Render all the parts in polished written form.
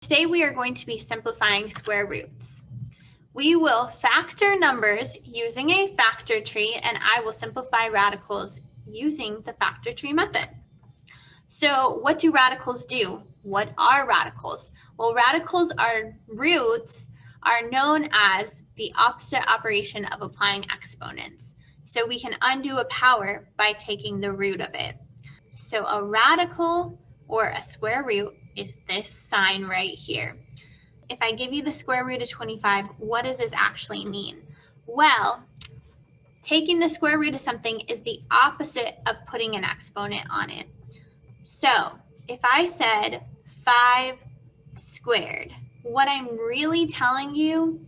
Today we are going to be simplifying square roots. We will factor numbers using a factor tree, and I will simplify radicals using the factor tree method. So what do radicals do? What are radicals? Well, radicals are roots are known as the opposite operation of applying exponents. So we can undo a power by taking the root of it. So a radical or a square root is this sign right here. If I give you the square root of 25, what does this actually mean? Well, taking the square root of something is the opposite of putting an exponent on it. So if I said 5 squared, what I'm really telling you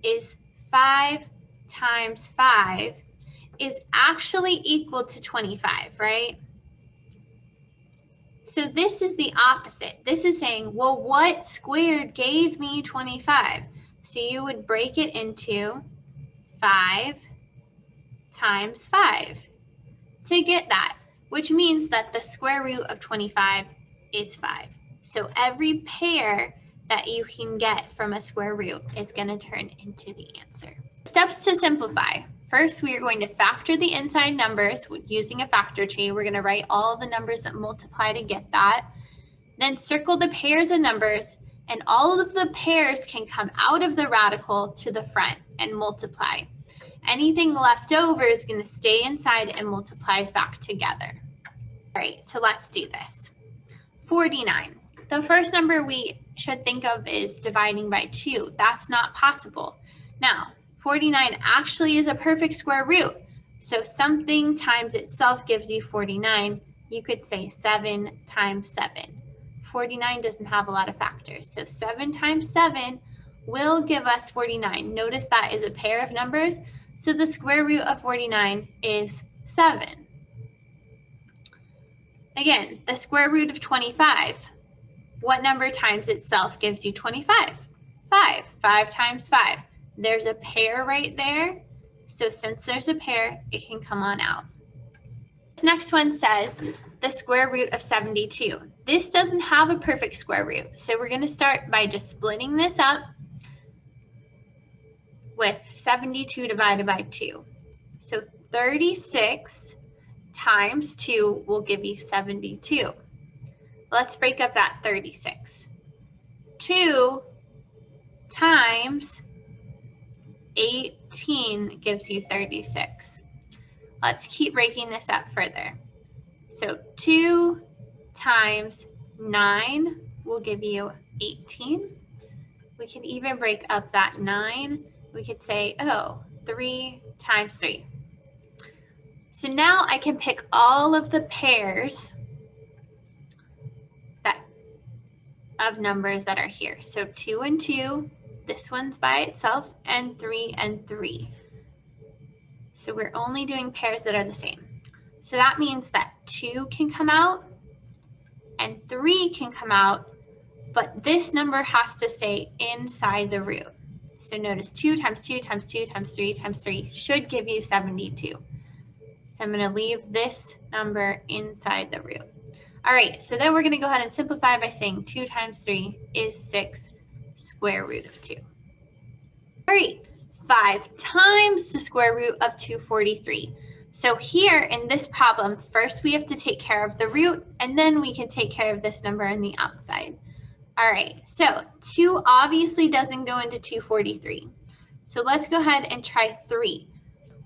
is 5 times 5 is actually equal to 25, right? So this is the opposite. This is saying, well, what squared gave me 25? So you would break it into 5 times 5 to get that, which means that the square root of 25 is 5. So every pair that you can get from a square root is going to turn into the answer. Steps to simplify. First, we are going to factor the inside numbers using a factor tree. We're going to write all the numbers that multiply to get that. Then circle the pairs of numbers, and all of the pairs can come out of the radical to the front and multiply. Anything left over is going to stay inside and multiplies back together. All right, so let's do this. 49. The first number we should think of is dividing by 2. That's not possible. Now, 49 actually is a perfect square root. So something times itself gives you 49. You could say 7 times 7. 49 doesn't have a lot of factors. So 7 times 7 will give us 49. Notice that is a pair of numbers. So the square root of 49 is 7. Again, the square root of 25. What number times itself gives you 25? 5. 5 times 5. There's a pair right there. So since there's a pair, it can come on out. This next one says the square root of 72. This doesn't have a perfect square root. So we're going to start by just splitting this up with 72 divided by 2. So 36 times 2 will give you 72. Let's break up that 36. 2 times 18 gives you 36. Let's keep breaking this up further. So 2 times 9 will give you 18. We can even break up that 9. We could say, 3 times 3. So now I can pick all of the pairs of numbers that are here. So 2 and 2, this one's by itself, and 3 and 3. So we're only doing pairs that are the same. So that means that 2 can come out and 3 can come out, but this number has to stay inside the root. So notice 2 times 2 times 2 times 3 times 3 should give you 72. So I'm going to leave this number inside the root. All right, so then we're going to go ahead and simplify by saying 2 times 3 is 6 square root of 2. All right, 5 times the square root of 243. So here in this problem, first we have to take care of the root, and then we can take care of this number on the outside. All right, so 2 obviously doesn't go into 243. So let's go ahead and try 3.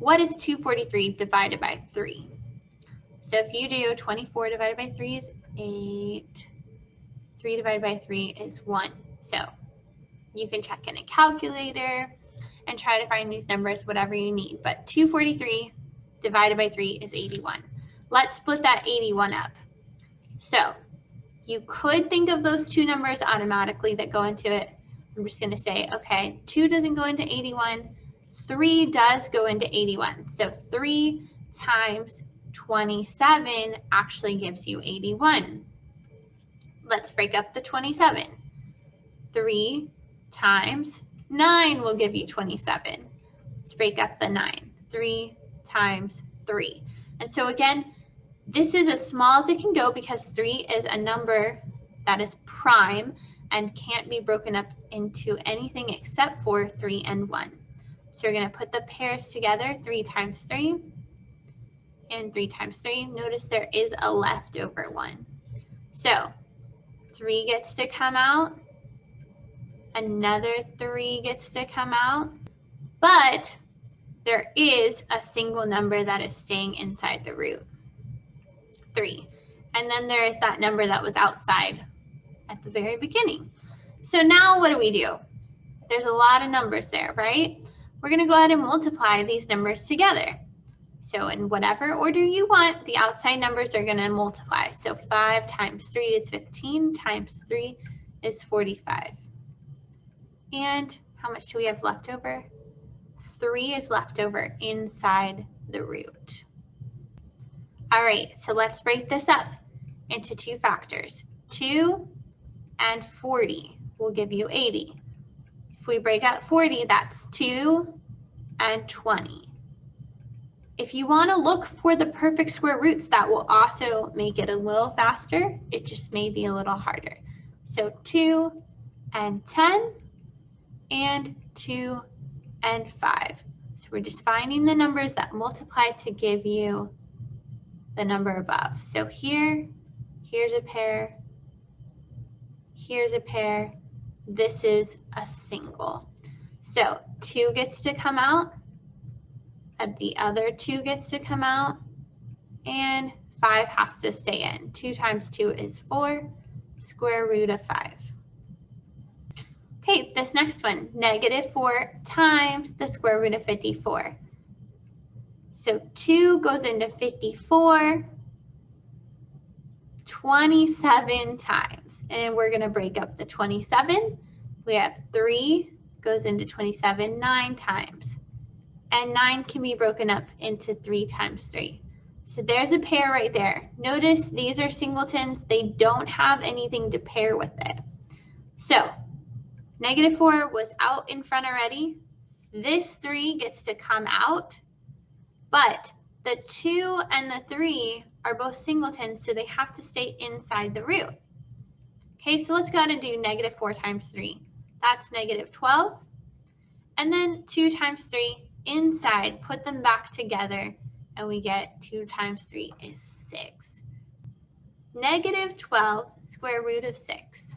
What is 243 divided by 3? So if you do 24 divided by 3 is 8. 3 divided by 3 is 1. So you can check in a calculator and try to find these numbers, whatever you need. But 243 divided by 3 is 81. Let's split that 81 up. So you could think of those two numbers automatically that go into it. I'm just going to say, okay, 2 doesn't go into 81. 3 does go into 81. So 3 times 27 actually gives you 81. Let's break up the 27. 3 times 9 will give you 27. Let's break up the 9. 3 times 3. And so again, this is as small as it can go because 3 is a number that is prime. and can't be broken up into anything except for 3 and 1. So we're going to put the pairs together, 3 times 3 and 3 times 3. Notice there is a leftover one. So 3 gets to come out, another 3 gets to come out, but there is a single number that is staying inside the root, 3. And then there is that number that was outside at the very beginning. So now what do? There's a lot of numbers there, right? We're going to go ahead and multiply these numbers together. So in whatever order you want, the outside numbers are going to multiply. So 5 times 3 is 15, times 3 is 45. And how much do we have left over? 3 is left over inside the root. All right, so let's break this up into 2 factors. 2 and 40 will give you 80. If we break out 40, that's 2 and 20. If you want to look for the perfect square roots, that will also make it a little faster. It just may be a little harder. So 2 and 10 and 2 and 5. So we're just finding the numbers that multiply to give you the number above. So here's a pair, here's a pair, this is a single. So 2 gets to come out, and the other 2 gets to come out, and 5 has to stay in. 2 times 2 is 4, square root of 5. Okay, this next one, -4 times the square root of 54. So 2 goes into 54 27 times. And we're going to break up the 27. We have 3 goes into 27 9 times. And 9 can be broken up into 3 times 3. So there's a pair right there. Notice these are singletons. They don't have anything to pair with it. So -4 was out in front already. This 3 gets to come out, but the 2 and the 3 are both singletons, so they have to stay inside the root. Okay, so let's go ahead and do -4 times 3. That's -12. And then 2 times 3 inside, put them back together, and we get 2 times 3 is 6. -12 square root of 6.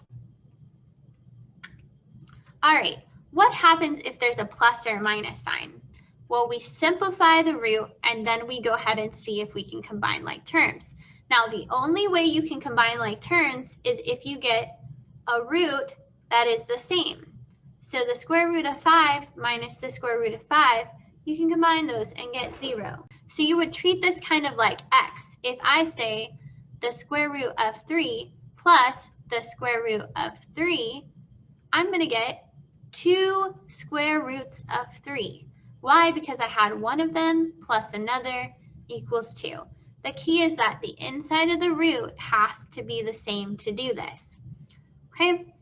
All right, what happens if there's a plus or minus sign? Well, we simplify the root, and then we go ahead and see if we can combine like terms. Now, the only way you can combine like terms is if you get a root that is the same. So the square root of 5 minus the square root of 5, you can combine those and get 0. So you would treat this kind of like x. If I say the square root of 3 plus the square root of 3, I'm going to get 2 square roots of 3. Why? Because I had one of them plus another equals 2. The key is that the inside of the root has to be the same to do this. Okay,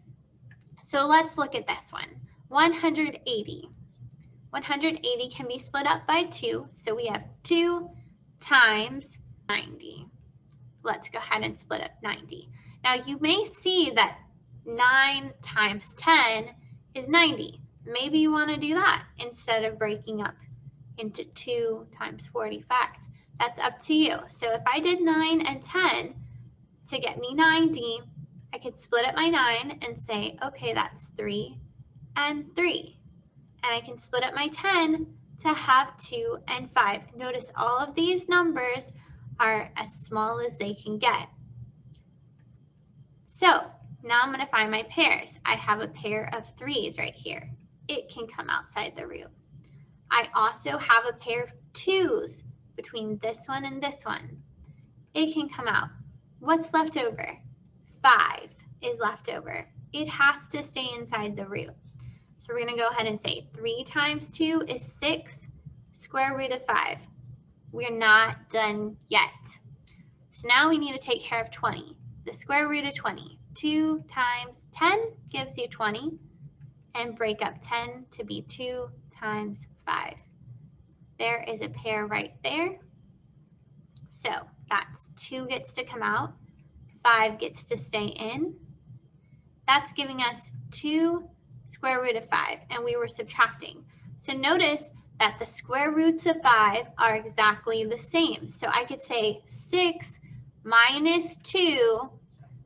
so let's look at this one. 180. 180 can be split up by 2, so we have 2 times 90. Let's go ahead and split up 90. Now you may see that 9 times 10 is 90. Maybe you want to do that instead of breaking up into 2 times 45. That's up to you. So if I did 9 and 10 to get me 90, I could split up my 9 and say, okay, that's 3 and 3. And I can split up my 10 to have 2 and 5. Notice all of these numbers are as small as they can get. So now I'm going to find my pairs. I have a pair of 3s right here. It can come outside the root. I also have a pair of 2s between this one and this one. It can come out. What's left over? 5 is left over. It has to stay inside the root. So we're going to go ahead and say 3 times 2 is 6, square root of 5. We're not done yet. So now we need to take care of 20. The square root of 20. 2 times 10 gives you 20. And break up 10 to be 2 times 5. There is a pair right there. So that's 2 gets to come out. 5 gets to stay in. that's giving us 2 square root of 5, and we were subtracting. So notice that the square roots of 5 are exactly the same. So I could say 6 minus 2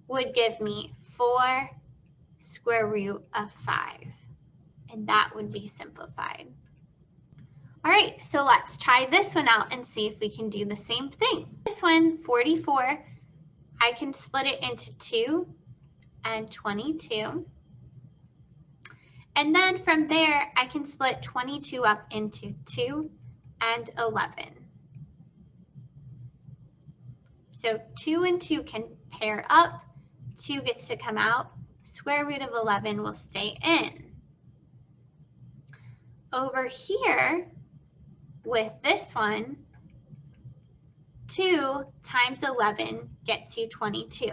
would give me 4 square root of 5. And that would be simplified. All right, so let's try this one out and see if we can do the same thing. This one, 44, I can split it into 2 and 22. And then from there, I can split 22 up into 2 and 11. So 2 and 2 can pair up, 2 gets to come out, square root of 11 will stay in. Over here, with this one, 2 times 11 gets you 22.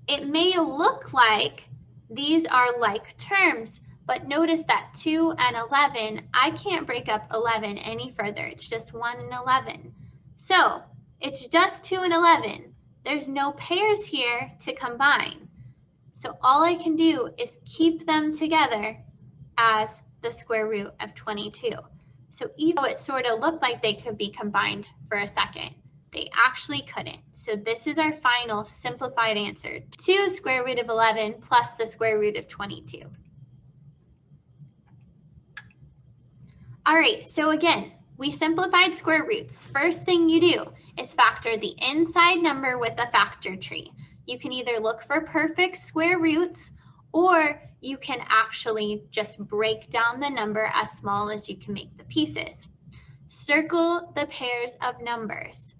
It may look like these are like terms, but notice that 2 and 11, I can't break up 11 any further. It's just 1 and 11. So it's just 2 and 11. There's no pairs here to combine. So all I can do is keep them together as the square root of 22. So even though it sort of looked like they could be combined for a second, they actually couldn't. So this is our final simplified answer. 2 square root of 11 plus the square root of 22. All right, so again, we simplified square roots. First thing you do is factor the inside number with the factor tree. You can either look for perfect square roots, or you can actually just break down the number as small as you can make the pieces. Circle the pairs of numbers.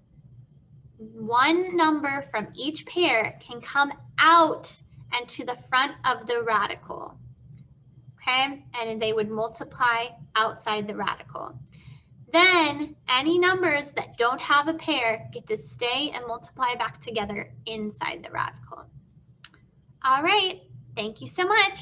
One number from each pair can come out and to the front of the radical. Okay, and they would multiply outside the radical. Then any numbers that don't have a pair get to stay and multiply back together inside the radical. All right, thank you so much.